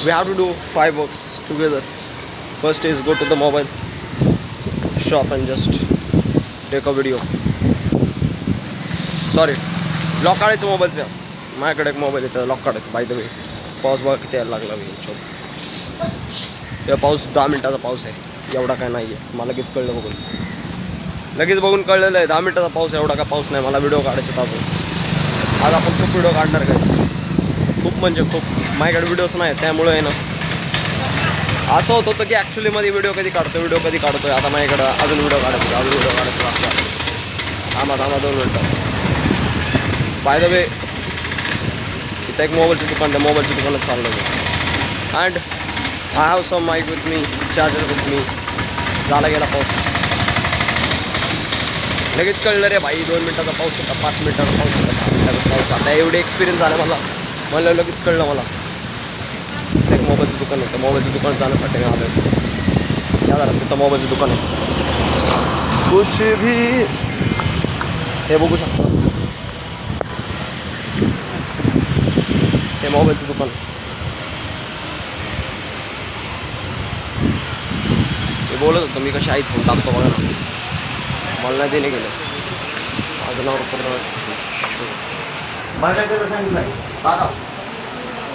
We have to do 5 works together. First is go to the mobile shop and just take a video. Sorry, lock काढायचं मोबाईलचं. माझ्याकडे एक mobile आहे, lock काढायचं. By the way पाऊस बघा किती यायला लागला. छोट पाऊस 10 मिनिटाचा पाऊस आहे, एवढा काय नाही आहे. मला लगेच कळलं बघून, लगेच बघून कळलेलं आहे 10 मिनिटाचा पाऊस, एवढा काय पाऊस नाही. मला व्हिडिओ काढायचे अजून. आज आपण खूप व्हिडिओ काढणार गाईस, खूप म्हणजे खूप. माझ्याकडे व्हिडिओच नाही त्यामुळे आहे ना, असं होत होतं की ॲक्च्युलीमध्ये व्हिडिओ कधी काढतोय. आता माझ्याकडं अजून व्हिडिओ काढायचं असं. थांबा 2 मिनटं. बाय द वे इथं एक मोबाईलचं दुकान आहे, मोबाईलच्या दुकानात चाललं आहे. And I have some mic with me, charger with me. झाला गेला पाऊस, लगेच कळलं रे भाई. 2 मिनिटाचा पाऊस होता, 5 मिनिटाचा पाऊस होता, 10 मिनिटाचा पाऊस. आता एवढे एक्सपिरियन्स झाला मला लगेच कळलं. मला एक मोबाईलचं दुकान होतं, मोबाईलचं दुकान जाण्यासाठी मी आलो आहे. क्या झालं तिथं मोबाईलचं दुकान आहे. कुछ भी हे बघू शकता, हे मोबाईलचं दुकान. मी बोलत होतो मी कशी आईच फोन टाकतो बघा ना, मला नाही देणे गेलं. माझं नाव रुपये बाय काय सांगितलं दादा.